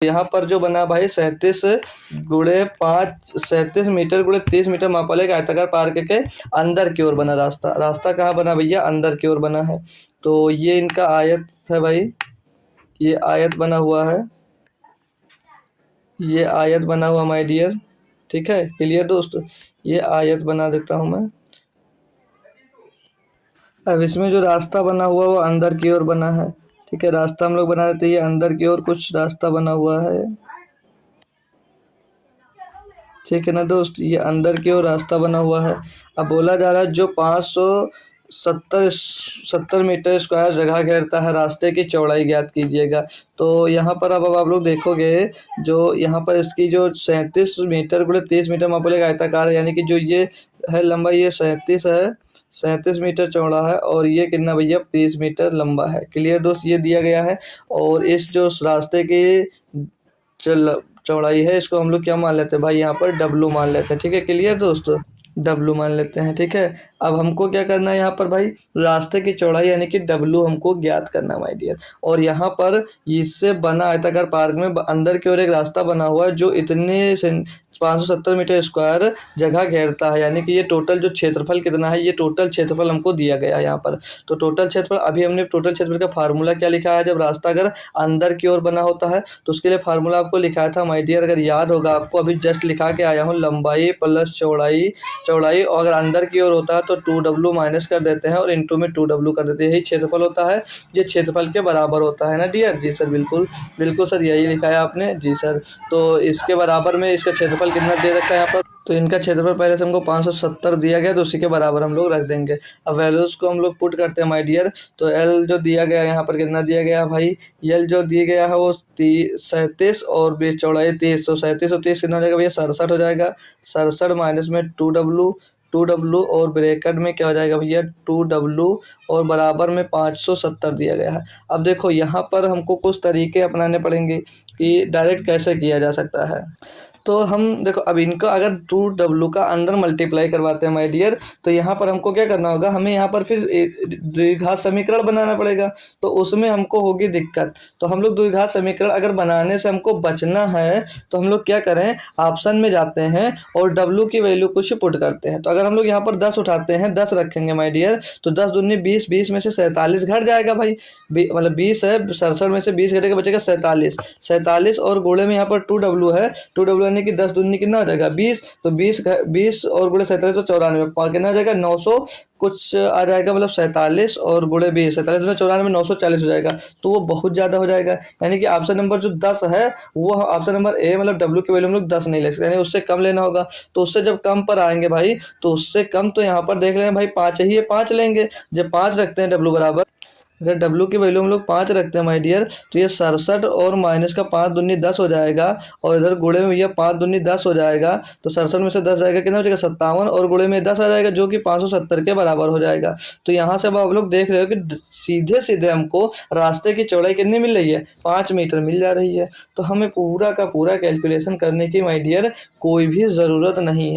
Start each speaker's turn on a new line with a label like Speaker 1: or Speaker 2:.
Speaker 1: यहाँ पर जो बना भाई 37 मीटर गुणे 30 मीटर मापा एक आयताकार पार्क के अंदर की ओर बना रास्ता। रास्ता कहाँ बना भैया? अंदर की ओर बना है। तो ये इनका आयत है भाई, ये आयत बना हुआ है, ये आयत बना हुआ माय डियर। ठीक है, क्लियर दोस्त? ये आयत बना देता हूँ मैं। अब इसमें जो रास्ता बना हुआ वो अंदर की ओर बना है। ठीक है, रास्ता हम लोग बना देते हैं, ये अंदर की ओर कुछ रास्ता बना हुआ है। ठीक है ना दोस्त, ये अंदर की ओर रास्ता बना हुआ है। अब बोला जा रहा है जो 570 मीटर स्क्वायर जगह घेरता है, रास्ते की चौड़ाई ज्ञात कीजिएगा। तो यहाँ पर अब आप लोग देखोगे, जो यहाँ पर इसकी जो 37 मीटर गुणे 30 मीटर मापा एक आयताकार है, यानी कि जो ये है लंबाई, ये 37 मीटर चौड़ा है और ये कितना भैया? 30 मीटर लंबा है। क्लियर दोस्त? ये दिया गया है। और इस जो रास्ते की चौड़ाई है, इसको हम लोग क्या मान लेते हैं भाई? यहाँ पर डब्लू मान लेते हैं। ठीक है, क्लियर दोस्तों? डब्लू मान लेते हैं। ठीक है, अब हमको क्या करना है यहाँ पर भाई? रास्ते की चौड़ाई यानी कि डब्लू हमको ज्ञात करना है माय डियर। और यहाँ पर इससे बना आयताकार पार्क में अंदर की ओर एक रास्ता बना हुआ है जो इतने 570 मीटर स्क्वायर जगह घेरता है, यानी कि ये टोटल जो क्षेत्रफल कितना है, ये टोटल क्षेत्रफल हमको दिया गया है यहाँ पर। तो टोटल क्षेत्रफल, अभी हमने टोटल क्षेत्रफल का फार्मूला क्या लिखा है? जब रास्ता अगर अंदर की ओर बना होता है तो उसके लिए फार्मूला आपको लिखाया था माय डियर, अगर याद होगा आपको, अभी जस्ट लिखा के आया हूँ, लंबाई प्लस चौड़ाई, और अगर अंदर की ओर होता है तो 2w माइनस कर देते हैं और इनटू में 2w कर देते हैं। यही क्षेत्रफल होता है, ये क्षेत्रफल के बराबर होता है ना डियर? जी सर, बिल्कुल बिल्कुल सर, यही लिखा है आपने। जी सर, तो इसके बराबर में इसका क्षेत्रफल कितना दे रखा है यहाँ पर? तो इनका क्षेत्रफल पहले से हमको 570 दिया गया, तो उसी के बराबर हम लोग रख देंगे। अब वैल्यूज को हम लोग पुट करते हैं माय डियर। तो एल जो दिया गया है यहाँ पर कितना दिया गया है भाई? एल जो दिया गया है वो 37 और बीच चौड़ाई 30, तो 37 और 30 कितना हो जाएगा भैया? 67 हो जाएगा। 67 माइनस में 2w और ब्रैकेट में क्या हो जाएगा भैया? 2w और बराबर में 570 दिया गया है। अब देखो यहाँ पर हमको कुछ तरीके अपनाने पड़ेंगे कि डायरेक्ट कैसे किया जा सकता है। तो हम देखो, अब इनका अगर 2w का अंदर मल्टीप्लाई करवाते हैं माय डियर, तो यहाँ पर हमको क्या करना होगा? हमें यहाँ पर फिर द्विघात समीकरण बनाना पड़ेगा, तो उसमें हमको होगी दिक्कत। तो हम लोग द्विघात समीकरण अगर बनाने से हमको बचना है तो हम लोग क्या करें? ऑप्शन में जाते हैं और w की वैल्यू कुछ पुट करते हैं। तो अगर हम लोग यहाँ पर 10 उठाते हैं, 10 रखेंगे माय डियर, तो 10 दूनी 20, 20 में से 47 घट जाएगा भाई। मतलब 20 है, 67 में से 20 घटेगा, बचेगा 47 और गुणे में यहाँ पर 2w है, 2w यानी कि 10 दूनी कितना हो जाएगा? 20, तो 20 और गुणे 47 तो 94, कितना हो जाएगा? 900 कुछ आ जाएगा, मतलब 47 और गुणे 20, 47 में 94, 940 हो जाएगा। तो वो बहुत ज़्यादा हो जाएगा, यानी कि ऑप्शन नंबर जो 10 है वो ऑप्शन नंबर ए, मतलब w की वैल्यू हम लोग 10 नहीं ले सकते, यानी उससे कम लेना होगा। तो उससे जब कम पर आएंगे भाई, तो उससे कम, तो यहाँ पर देख लें भाई 5 ही है, 5 लेंगे। जब 5 रखते हैं w बराबर, अगर w की वैल्यू हम लोग 5 रखते हैं माय डियर, तो ये 67 और माइनस का 5 दूनी 10 हो जाएगा, और इधर गुणे में भैया 5 दूनी 10 हो जाएगा, तो 67 में से 10 जाएगा, कितना हो जाएगा? 57, और गुणे में 10 आ जाएगा जो कि 570 के बराबर हो जाएगा। तो यहाँ से अब आप लोग देख रहे हो कि सीधे सीधे हमको रास्ते की चौड़ाई कितनी मिल रही है? 5 मीटर मिल जा रही है। तो हमें पूरा का पूरा कैलकुलेशन करने की माय डियर कोई भी ज़रूरत नहीं है।